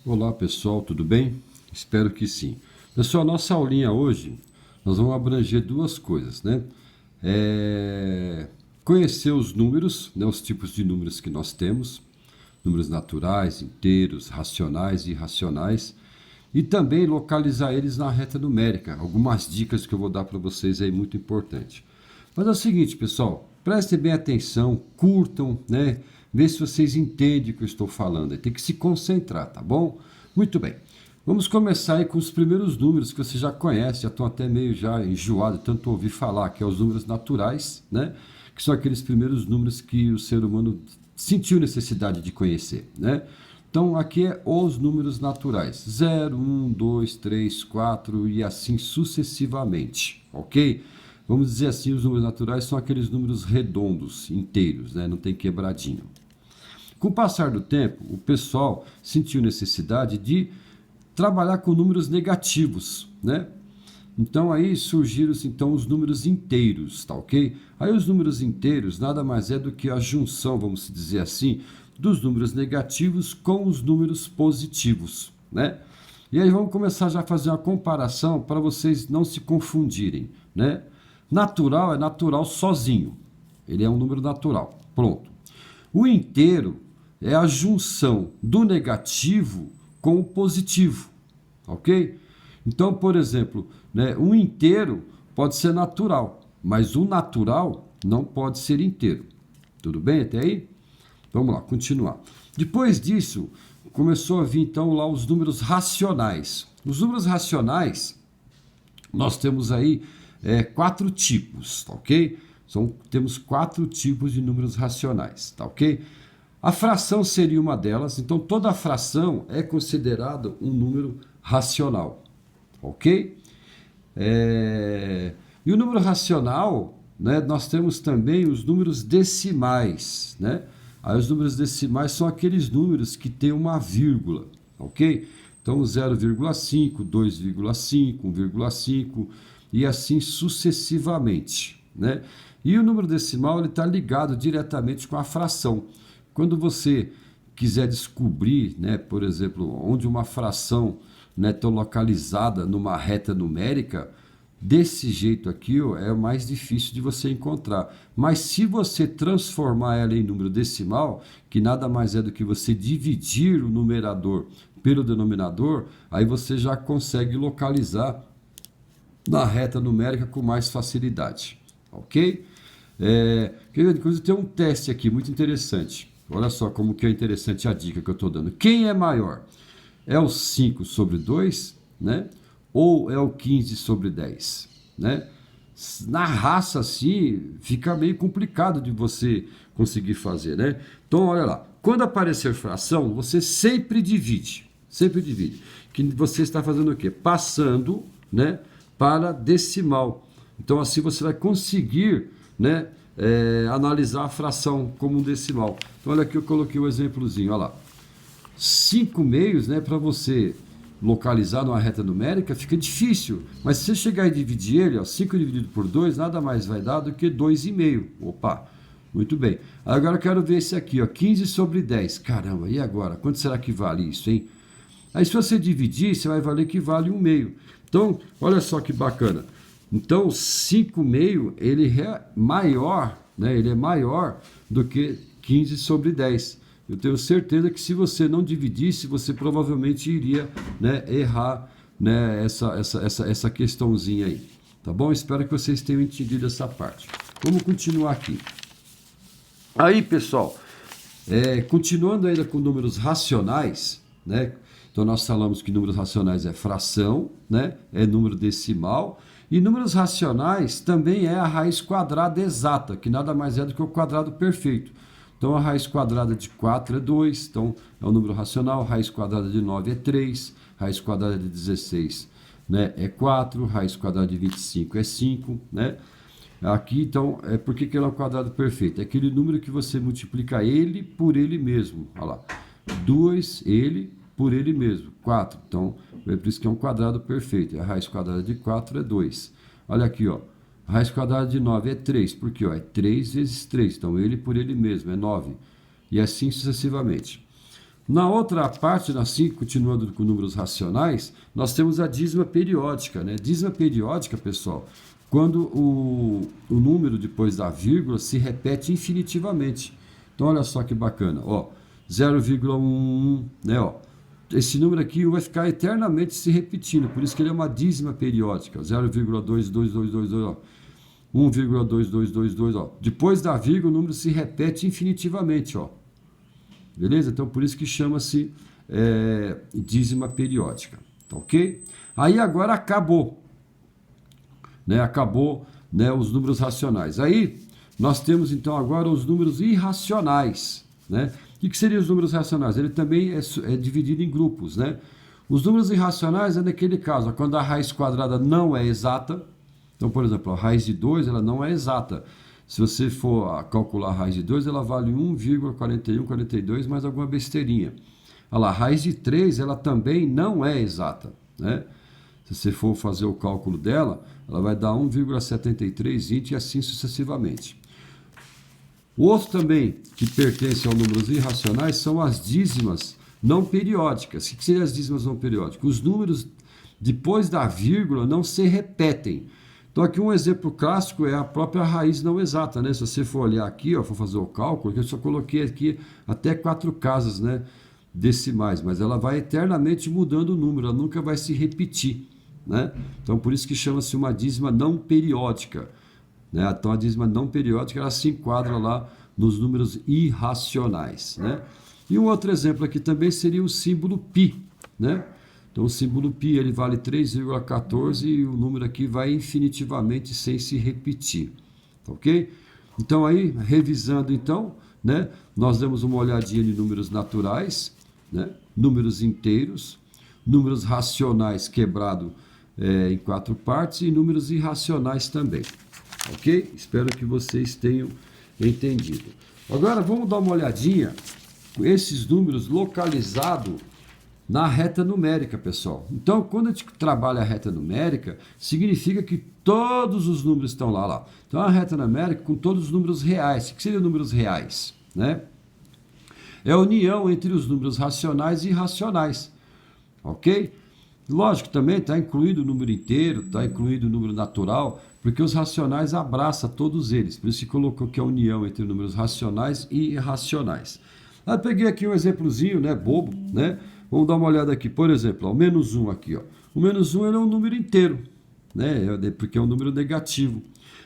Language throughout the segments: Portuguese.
Olá pessoal, tudo bem? Espero que sim. Pessoal, nossa aulinha hoje, nós vamos abranger duas coisas, né? Conhecer os números, né? Os tipos de números que nós temos, números naturais, inteiros, racionais e irracionais, e também localizar eles na reta numérica. Algumas dicas que eu vou dar para vocês aí muito importante. Mas é o seguinte, pessoal, prestem bem atenção, curtam, né? Vê se vocês entendem o que eu estou falando. Tem que se concentrar, tá bom? Muito bem. Vamos começar aí com os primeiros números que você já conhece, já estão até meio já enjoado, tanto ouvir falar, que é os números naturais, né? Que são aqueles primeiros números que o ser humano sentiu necessidade de conhecer, né? Então, aqui é os números naturais. 0, 1, 2, 3, 4 e assim sucessivamente, ok? Vamos dizer assim, os números naturais são aqueles números redondos, inteiros, né? Não tem quebradinho. Com o passar do tempo, o pessoal sentiu necessidade de trabalhar com números negativos, né? Então aí surgiram então os números inteiros, tá ok? Aí os números inteiros nada mais é do que a junção, vamos dizer assim, dos números negativos com os números positivos, né? E aí vamos começar já a fazer uma comparação para vocês não se confundirem, né? Natural é natural sozinho, ele é um número natural, pronto. O inteiro é a junção do negativo com o positivo, ok? Então, por exemplo, né, um inteiro pode ser natural, mas o natural não pode ser inteiro. Tudo bem até aí? Vamos lá, continuar. Depois disso, começou a vir então lá os números racionais. Os números racionais, nós temos aí quatro tipos, tá ok? Temos quatro tipos de números racionais, tá ok? A fração seria uma delas, então toda fração é considerada um número racional, ok? E o número racional, né, nós temos também os números decimais, né? Aí os números decimais são aqueles números que têm uma vírgula, ok? Então 0,5, 2,5, 1,5 e assim sucessivamente, né? E o número decimal ele está ligado diretamente com a fração. Quando você quiser descobrir, né, por exemplo, onde uma fração está localizada numa reta numérica, desse jeito aqui ó, é o mais difícil de você encontrar. Mas se você transformar ela em número decimal, que nada mais é do que você dividir o numerador pelo denominador, aí você já consegue localizar na reta numérica com mais facilidade, ok? Inclusive tem um teste aqui muito interessante. Olha só como que é interessante a dica que eu estou dando. Quem é maior? É o 5 sobre 2, né? Ou é o 15 sobre 10, né? Na raça, assim, fica meio complicado de você conseguir fazer, né? Então, olha lá. Quando aparecer fração, você sempre divide. Sempre divide. Que você está fazendo o quê? Passando, né, para decimal. Então, assim você vai conseguir, né, analisar a fração como um decimal. Então, olha aqui eu coloquei o exemplozinho, olha lá. 5 meios, né, para você localizar numa reta numérica fica difícil, mas se você chegar e dividir ele, ó, 5 dividido por 2 nada mais vai dar do que 2,5. Opa, muito bem. Agora eu quero ver esse aqui, ó, 15 sobre 10. Caramba, e agora? Quanto será que vale isso, hein? Aí se você dividir, você vai valer que vale 1 meio. Então, olha só que bacana. Então, 5 meio, ele é maior, né? Ele é maior do que 15 sobre 10. Eu tenho certeza que se você não dividisse, você provavelmente iria, né, errar, né, essa questãozinha aí. Tá bom? Espero que vocês tenham entendido essa parte. Vamos continuar aqui. Aí, pessoal, continuando ainda com números racionais, né? Então nós falamos que números racionais é fração, né? É número decimal. E números racionais também é a raiz quadrada exata, que nada mais é do que o quadrado perfeito. Então a raiz quadrada de 4 é 2, então é um número racional. Raiz quadrada de 9 é 3, raiz quadrada de 16, né, é 4, raiz quadrada de 25 é 5, né? Aqui, então, por que ele é um quadrado perfeito? É aquele número que você multiplica ele por ele mesmo. Olha lá. 2, ele por ele mesmo. 4. Então, é por isso que é um quadrado perfeito. A raiz quadrada de 4 é 2. Olha aqui, ó. A raiz quadrada de 9 é 3. Porque ó, é 3 vezes 3. Então, ele por ele mesmo é 9. E assim sucessivamente. Na outra parte, assim, continuando com números racionais, nós temos a dízima periódica, né? Dízima periódica, pessoal, quando o número depois da vírgula se repete infinitivamente. Então, olha só que bacana, ó, 0,11, né, ó. Esse número aqui vai ficar eternamente se repetindo, por isso que ele é uma dízima periódica, 0,2222, ó. 1,2222, ó. Depois da vírgula, o número se repete infinitivamente, ó. Beleza? Então, por isso que chama-se dízima periódica. Tá ok? Aí agora acabou. Né? Acabou, né, os números racionais. Aí nós temos então agora os números irracionais. Né? O que seriam os números racionais? Ele também é dividido em grupos. Né? Os números irracionais é naquele caso, quando a raiz quadrada não é exata. Então, por exemplo, a raiz de 2 ela não é exata. Se você for calcular a raiz de 2, ela vale 1,4142 mais alguma besteirinha. Olha lá, a raiz de 3 ela também não é exata. Né? Se você for fazer o cálculo dela, ela vai dar 1,7320 e assim sucessivamente. O outro também que pertence aos números irracionais são as dízimas não periódicas. O que seriam as dízimas não periódicas? Os números depois da vírgula não se repetem. Então, aqui um exemplo clássico é a própria raiz não exata, né? Se você for olhar aqui, ó, for fazer o cálculo, eu só coloquei aqui até 4 casas, né, decimais, mas ela vai eternamente mudando o número, ela nunca vai se repetir, né? Então, por isso que chama-se uma dízima não periódica, né? Então, a dízima não periódica, ela se enquadra lá nos números irracionais, né? E um outro exemplo aqui também seria o símbolo π, né? Então, o símbolo π ele vale 3,14 e o número aqui vai infinitivamente sem se repetir. Ok? Então, aí, revisando, então, né, nós demos uma olhadinha de números naturais, né, números inteiros, números racionais quebrado em 4 partes e números irracionais também. Ok? Espero que vocês tenham entendido. Agora, vamos dar uma olhadinha com esses números localizados na reta numérica, pessoal. Então, quando a gente trabalha a reta numérica, significa que todos os números estão lá. Então, a reta numérica com todos os números reais. O que seriam números reais? Né? É a união entre os números racionais e irracionais. Ok? Lógico, também está incluído o número inteiro, está incluído o número natural, porque os racionais abraçam todos eles. Por isso se colocou que é a união entre números racionais e irracionais. Eu peguei aqui um exemplozinho, né, bobo, né? Vamos dar uma olhada aqui, por exemplo, ó, o menos 1 aqui. Ó. O menos 1 ele é um número inteiro, né? Porque é um número negativo.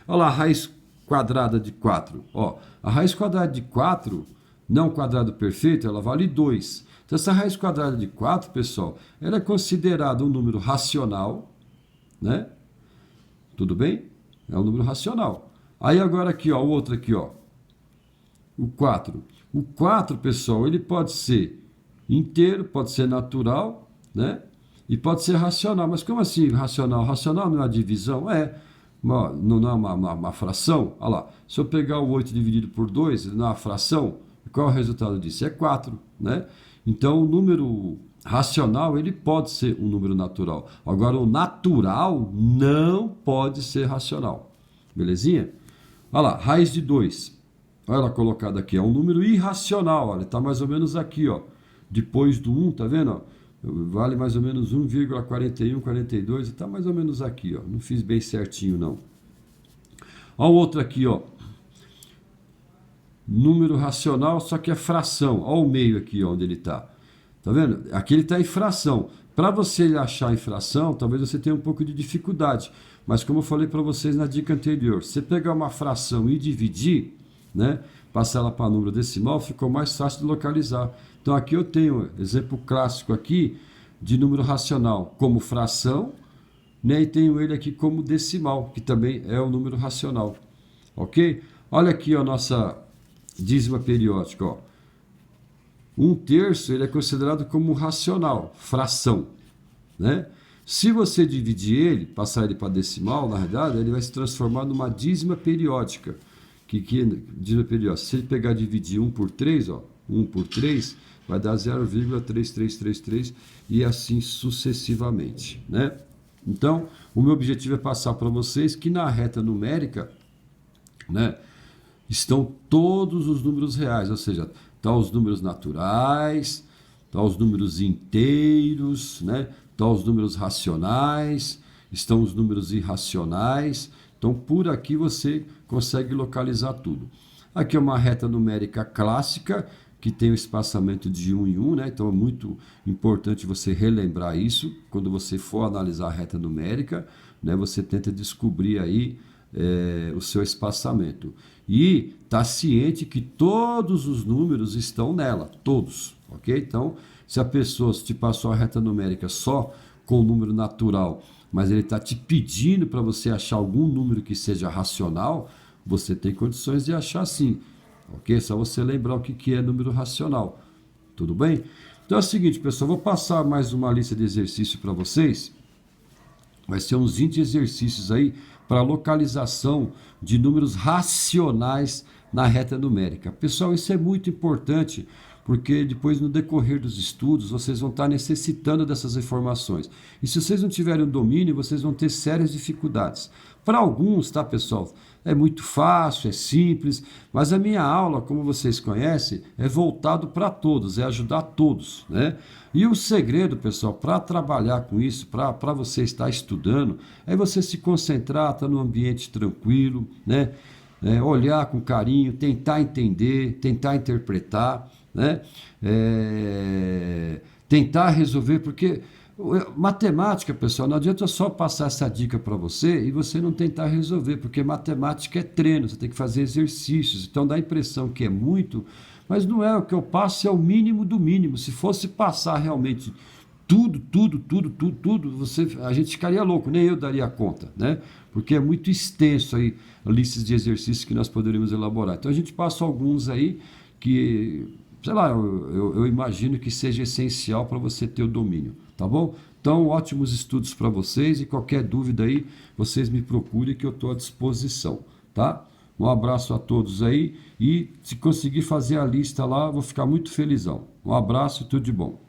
Olha lá, a raiz quadrada de 4. Ó, a raiz quadrada de 4, não quadrado perfeito, ela vale 2. Então, essa raiz quadrada de 4, pessoal, ela é considerada um número racional, né? Tudo bem? É um número racional. Aí agora aqui, ó, o outro aqui, ó, o 4. O 4, pessoal, ele pode ser inteiro, pode ser natural, né? E pode ser racional. Mas como assim racional? Racional não é uma divisão? Não é uma fração? Olha lá, se eu pegar o 8 dividido por 2, não é uma fração, qual é o resultado disso? É 4, né? Então, o número racional, ele pode ser um número natural. Agora, o natural não pode ser racional. Belezinha? Olha lá, raiz de 2. Olha ela colocada aqui, é um número irracional, olha, está mais ou menos aqui, ó. Depois do 1, tá vendo? Ó? Vale mais ou menos 1,4142, está mais ou menos aqui, ó. Não fiz bem certinho, não. Olha o outro aqui, ó. Número racional, só que é fração. Olha o meio aqui, ó, onde ele está. Tá vendo? Aqui ele está em fração. Para você achar em fração, talvez você tenha um pouco de dificuldade. Mas como eu falei para vocês na dica anterior, se você pegar uma fração e dividir, né, passar ela para número decimal, ficou mais fácil de localizar. Então aqui eu tenho exemplo clássico aqui de número racional como fração, né, e tenho ele aqui como decimal, que também é o número racional. Ok? Olha aqui a nossa dízima periódica. Ó. 1/3 ele é considerado como racional, fração. Né? Se você dividir ele, passar ele para decimal, na verdade, ele vai se transformar numa dízima periódica. Dízima periódica. Se ele pegar e dividir 1 por 3, ó, 1 por 3, vai dar 0,3333 e assim sucessivamente. Né? Então, o meu objetivo é passar para vocês que na reta numérica, né, estão todos os números reais, ou seja, estão os números naturais, estão os números inteiros, né? Estão os números racionais, estão os números irracionais. Então, por aqui você consegue localizar tudo. Aqui é uma reta numérica clássica, que tem o espaçamento de 1 em 1, né? Então é muito importante você relembrar isso. Quando você for analisar a reta numérica, né? Você tenta descobrir aí o seu espaçamento. E está ciente que todos os números estão nela, todos, ok? Então, se a pessoa te passou a reta numérica só com o número natural, mas ele está te pedindo para você achar algum número que seja racional, você tem condições de achar sim, ok? Só você lembrar o que é número racional, tudo bem? Então é o seguinte, pessoal, vou passar mais uma lista de exercícios para vocês. Vai ser uns 20 exercícios aí para localização de números racionais na reta numérica. Pessoal, isso é muito importante, porque depois no decorrer dos estudos vocês vão estar necessitando dessas informações. E se vocês não tiverem o domínio, vocês vão ter sérias dificuldades. Para alguns, tá, pessoal? É muito fácil, é simples, mas a minha aula, como vocês conhecem, é voltado para todos, é ajudar todos, né? E o segredo, pessoal, para trabalhar com isso, para você estar estudando, é você se concentrar, estar num ambiente tranquilo, né? Olhar com carinho, tentar entender, tentar interpretar, né? Tentar resolver, porque matemática, pessoal, não adianta só passar essa dica para você e você não tentar resolver, porque matemática é treino, você tem que fazer exercícios, então dá a impressão que é muito, mas não é, o que eu passo é o mínimo do mínimo. Se fosse passar realmente tudo, a gente ficaria louco, nem eu daria conta, né? Porque é muito extenso aí a lista de exercícios que nós poderíamos elaborar. Então a gente passa alguns aí que, sei lá, eu imagino que seja essencial para você ter o domínio, tá bom? Então, ótimos estudos para vocês e qualquer dúvida aí, vocês me procurem que eu estou à disposição, tá? Um abraço a todos aí e se conseguir fazer a lista lá, vou ficar muito felizão. Um abraço e tudo de bom.